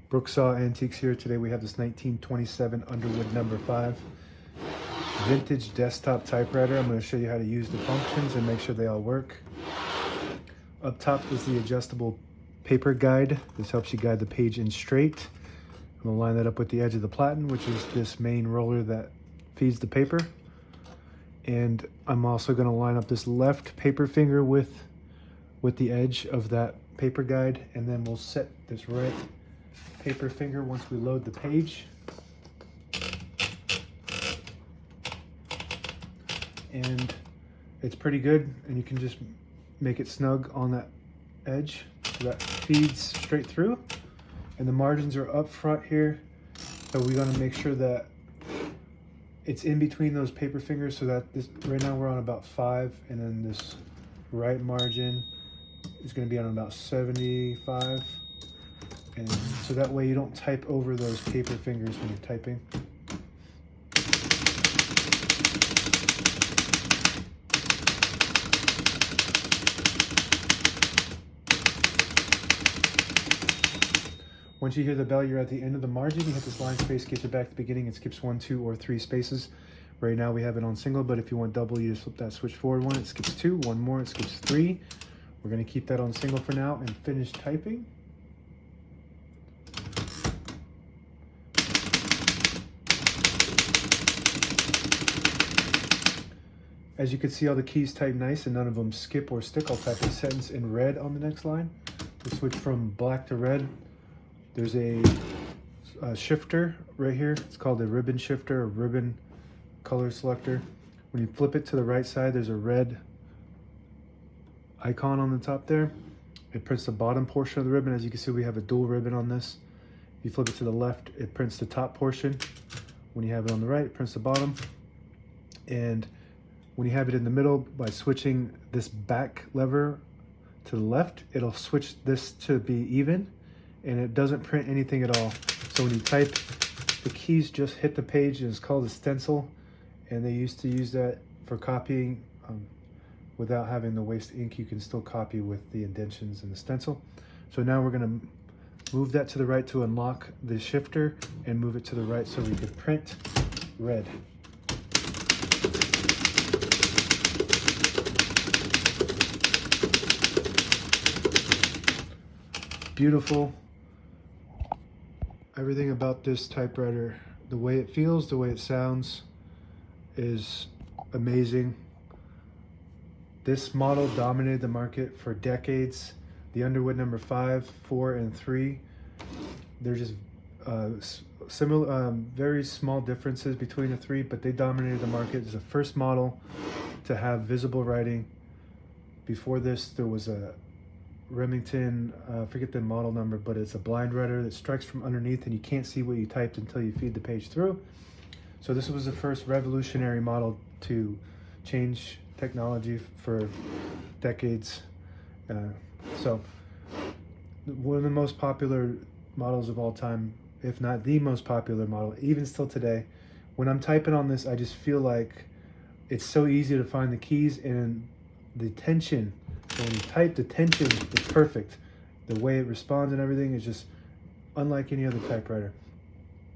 Brooksaw Antiques here. Today we have this 1927 Underwood No. 5 vintage desktop typewriter. I'm going to show you how to use the functions and make sure they all work. Up top is the adjustable paper guide. This helps you guide the page in straight. I'm going to line that up with the edge of the platen, which is this main roller that feeds the paper. And I'm also going to line up this left paper finger with the edge of that paper guide, and then we'll set this right paper finger once we load the page. And it's pretty good, and you can just make it snug on that edge so that feeds straight through. And the margins are up front here, so we're going to make sure that it's in between those paper fingers, so that this, right now we're on about 5, and then this right margin is going to be on about 75. And so that way you don't type over those paper fingers when you're typing. Once you hear the bell, you're at the end of the margin. You hit this line space, get you back to the beginning. It skips 1, 2, or 3 spaces. Right now we have it on single, but if you want double, you just flip that switch forward 1, it skips 2, 1 more, it skips 3. We're going to keep that on single for now and finish typing. As you can see, all the keys type nice and none of them skip or stick. I'll type a sentence in red on the next line. We'll switch from black to red. There's a shifter right here. It's called a ribbon shifter or ribbon color selector. When you flip it to the right side, there's a red icon on the top there. It prints the bottom portion of the ribbon. As you can see, we have a dual ribbon on this. If you flip it to the left, it prints the top portion. When you have it on the right, it prints the bottom. And when you have it in the middle, by switching this back lever to the left, it'll switch this to be even, and it doesn't print anything at all. So when you type, the keys just hit the page, and it's called a stencil, and they used to use that for copying. Without having to waste ink, you can still copy with the indentions and the stencil. So now we're going to move that to the right to unlock the shifter, and move it to the right so we can print red. Beautiful. Everything about this typewriter, the way it feels, the way it sounds, is amazing. This model dominated the market for decades. The Underwood No. 5, 4, and 3, they're just similar, very small differences between the 3, but they dominated the market. It's the first model to have visible writing. Before this, there was a Remington, I forget the model number, but it's a blind writer that strikes from underneath, and you can't see what you typed until you feed the page through. So this was the first revolutionary model to change technology for decades. So one of the most popular models of all time, if not the most popular model, even still today. When I'm typing on this, I just feel like it's so easy to find the keys, and the tension, when you type, the tension is perfect. The way it responds and everything is just unlike any other typewriter.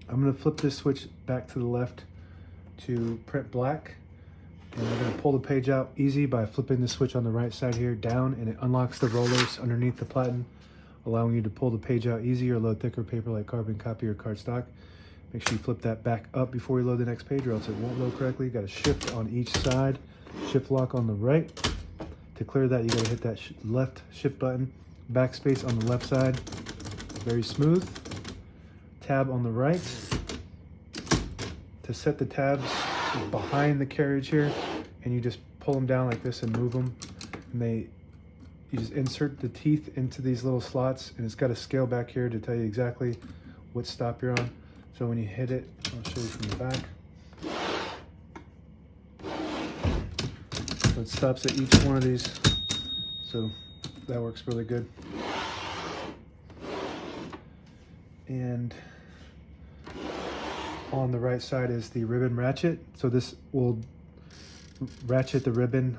I'm going to flip this switch back to the left to print black, and we're going to pull the page out easy by flipping the switch on the right side here down, and it unlocks the rollers underneath the platen, allowing you to pull the page out easy or load thicker paper like carbon copy or cardstock. Make sure you flip that back up before you load the next page, or else it won't load correctly. You got to shift on each side, shift lock on the right. To clear that, you got to hit that left shift button. Backspace on the left side, very smooth. Tab on the right. To set the tabs behind the carriage here, and you just pull them down like this and move them. And you just insert the teeth into these little slots, and it's got a scale back here to tell you exactly what stop you're on. So when you hit it, I'll show you from the back. So it stops at each one of these, so that works really good. And on the right side is the ribbon ratchet. So this will ratchet the ribbon,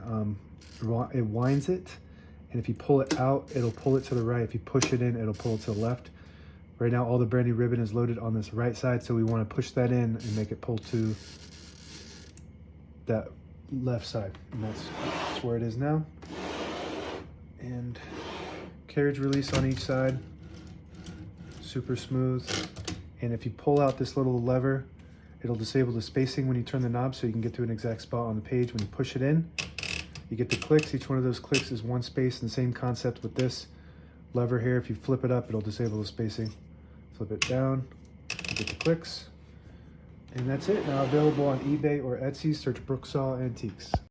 it winds it, and if you pull it out, it'll pull it to the right. If you push it in, it'll pull it to the left. Right now all the brand new ribbon is loaded on this right side, so we want to push that in and make it pull to that left side, and that's where it is now. And carriage release on each side, super smooth. And if you pull out this little lever, it'll disable the spacing when you turn the knob, so you can get to an exact spot on the page. When you push it in, you get the clicks. Each one of those clicks is one space, and the same concept with this lever here. If you flip it up, it'll disable the spacing. Flip it down, you get the clicks. And that's it. Now available on eBay or Etsy. Search Brooksaw Antiques.